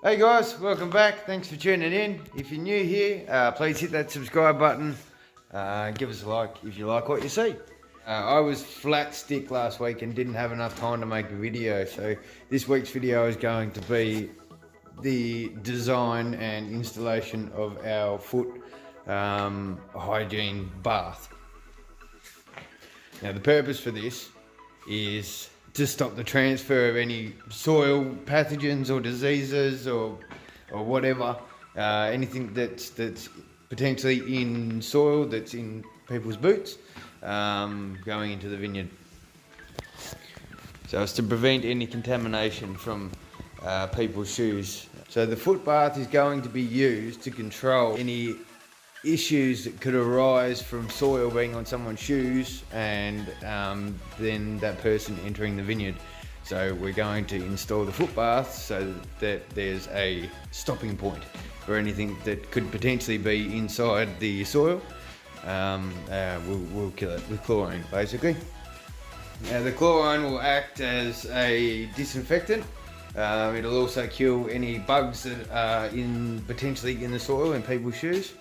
Hey guys, welcome back. Thanks for tuning in. If you're new here, please hit that subscribe button. Give us a like if you like what you see. I was flat stick last week and didn't have enough time to make a video, so this week's video is going to be the design and installation of our foot hygiene bath. Now the purpose for this is to stop the transfer of any soil pathogens or diseases or whatever, anything that's potentially in soil that's in people's boots, going into the vineyard. So it's to prevent any contamination from people's shoes. So the foot bath is going to be used to control any issues that could arise from soil being on someone's shoes and then that person entering the vineyard. So we're going to install the foot bath so that there's a stopping point for anything that could potentially be inside the soil. We'll kill it with chlorine, basically. Now the chlorine will act as a disinfectant. It'll also kill any bugs that are potentially in the soil in people's shoes.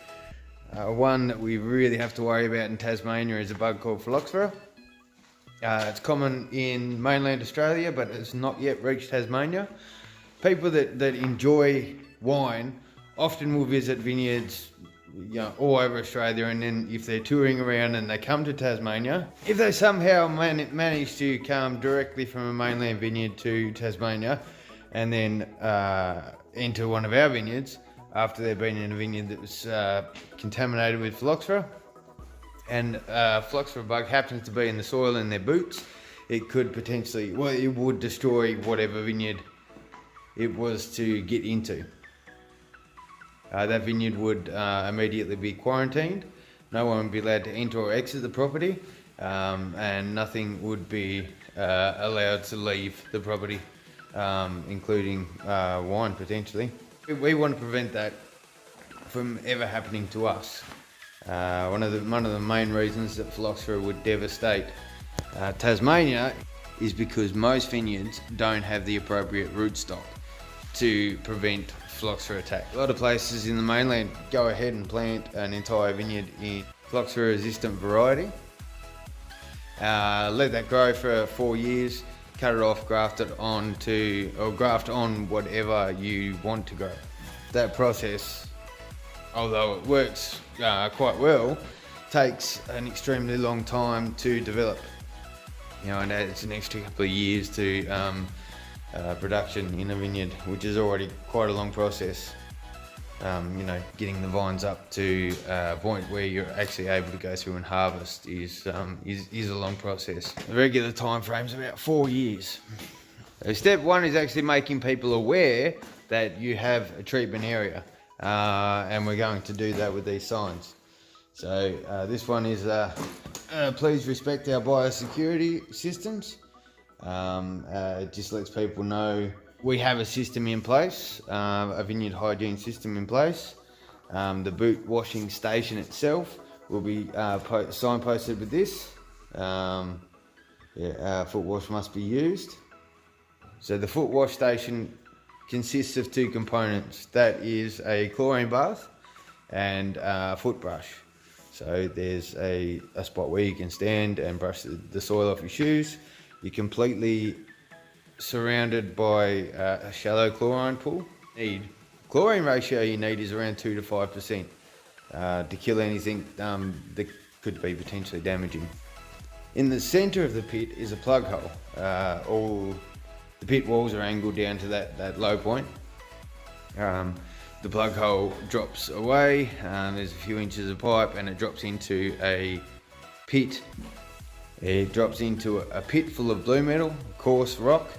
One that we really have to worry about in Tasmania is a bug called phylloxera. It's common in mainland Australia, but it's not yet reached Tasmania. People that enjoy wine often will visit vineyards, all over Australia, and then if they're touring around and they come to Tasmania, if they somehow manage to come directly from a mainland vineyard to Tasmania and then enter one of our vineyards, after they've been in a vineyard that was contaminated with phylloxera, and phylloxera bug happens to be in the soil in their boots, it could potentially, it would destroy whatever vineyard it was to get into. That vineyard would immediately be quarantined. No one would be allowed to enter or exit the property, and nothing would be allowed to leave the property, including wine potentially. We want to prevent that from ever happening to us. One of the main reasons that phylloxera would devastate Tasmania is because most vineyards don't have the appropriate rootstock to prevent phylloxera attack. A lot of places in the mainland go ahead and plant an entire vineyard in phylloxera resistant variety. Let that grow for 4 years, cut it off, graft on whatever you want to grow. That process, although it works quite well, takes an extremely long time to develop. And adds an extra couple of years to production in a vineyard, which is already quite a long process. Getting the vines up to a point where you're actually able to go through and harvest is a long process. The regular time frame is about 4 years. So step one is actually making people aware that you have a treatment area, and we're going to do that with these signs. So this one is please respect our biosecurity systems. It just lets people know we have a system in place, a vineyard hygiene system in place. The boot washing station itself will be signposted with this. Foot wash must be used. So the foot wash station consists of two components. That is a chlorine bath and a foot brush. So there's a spot where you can stand and brush the soil off your shoes. You're completely surrounded by a shallow chlorine pool. Chlorine ratio you need is around 2 to 5% to kill anything that could be potentially damaging. In the center of the pit is a plug hole. All the pit walls are angled down to that low point. The plug hole drops away, there's a few inches of pipe, and it drops into a pit. It drops into a pit full of blue metal, coarse rock,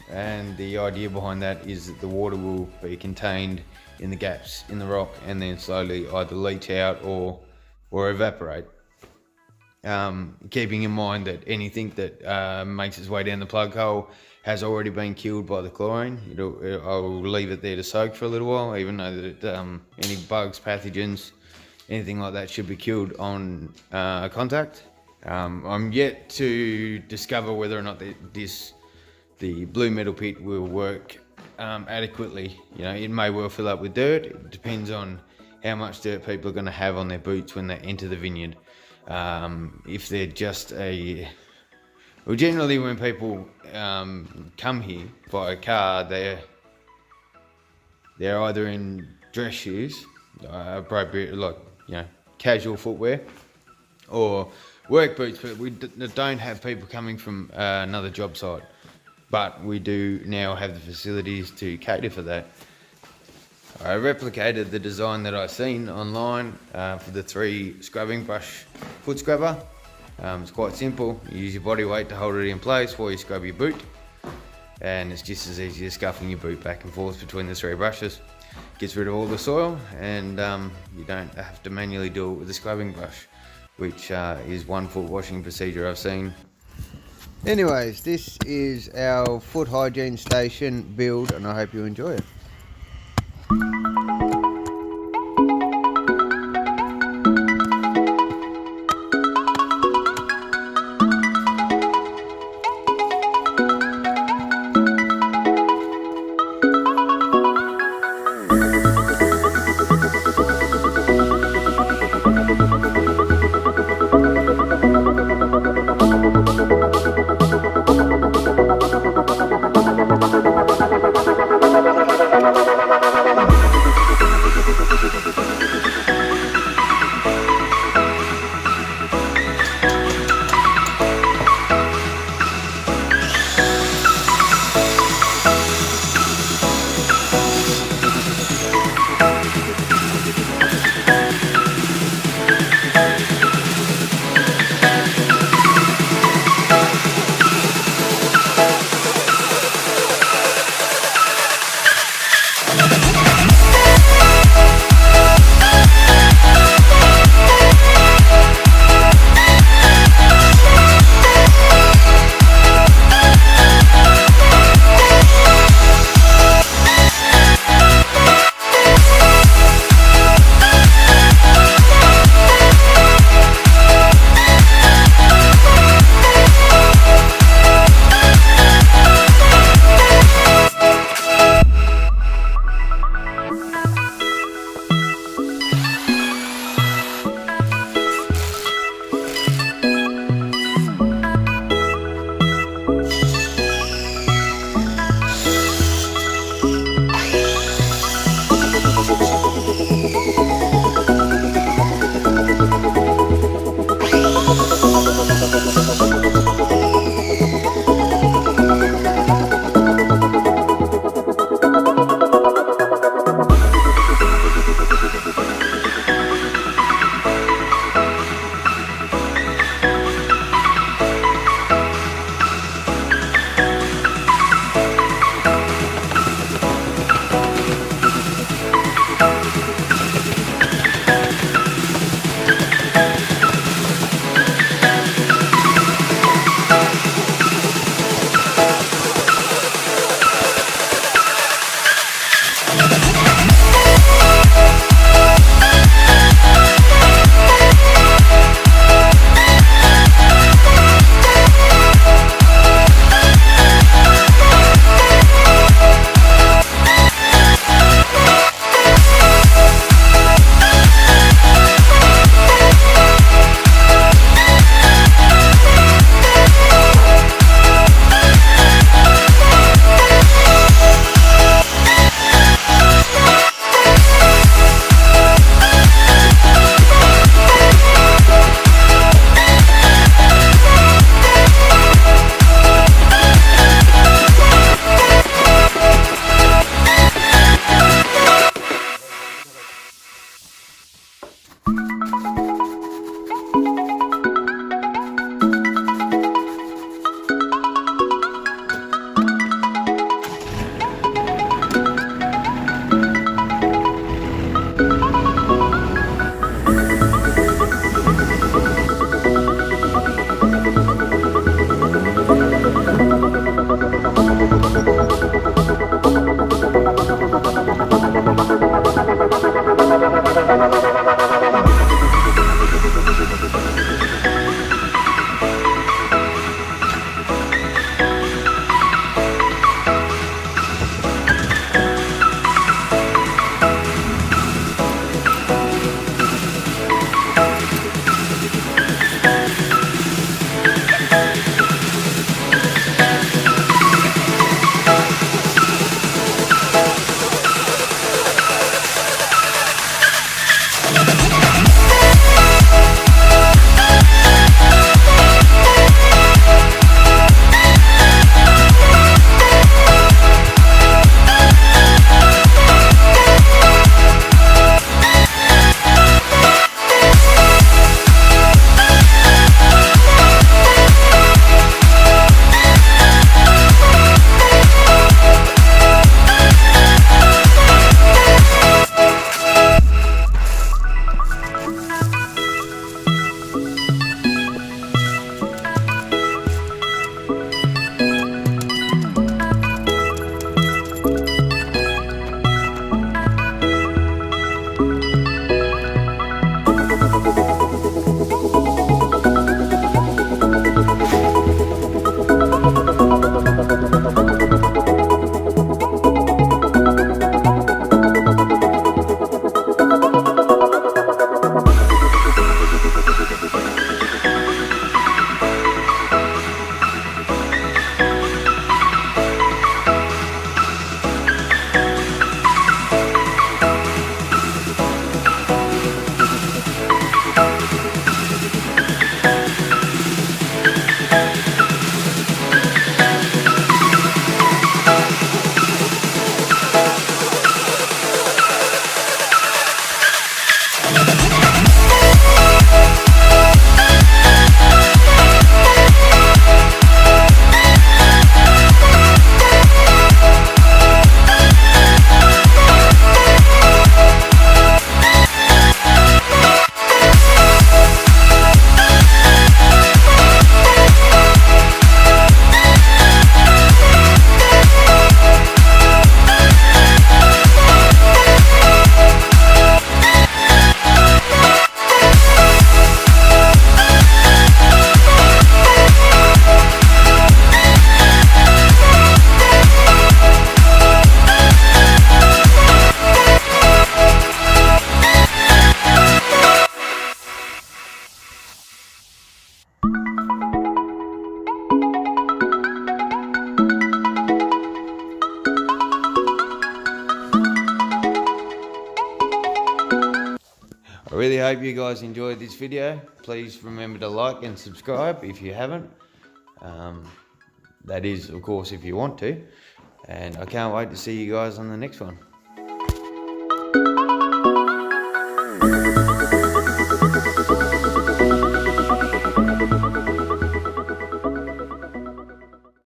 and the idea behind that is that the water will be contained in the gaps in the rock and then slowly either leach out or evaporate. Keeping in mind that anything that makes its way down the plug hole has already been killed by the chlorine. I'll leave it there to soak for a little while, even though that any bugs, pathogens, anything like that should be killed on contact. I'm yet to discover whether or not the blue metal pit will work adequately. It may well fill up with dirt. It depends on how much dirt people are going to have on their boots when they enter the vineyard. If they're just generally when people come here by car, they're either in dress shoes, appropriate, like casual footwear, or work boots. But we don't have people coming from another job site. But we do now have the facilities to cater for that. I replicated the design that I seen online for the 3 scrubbing brush foot scrubber. It's quite simple. You use your body weight to hold it in place while you scrub your boot, and it's just as easy as scuffing your boot back and forth between the 3 brushes. Gets rid of all the soil, and you don't have to manually do it with a scrubbing brush, which is 1 foot washing procedure I've seen. Anyways, this is our foot hygiene station build, and I hope you enjoy it. hope you guys enjoyed this video. Please remember to like and subscribe if you haven't. That is, of course, if you want to. And I can't wait to see you guys on the next one.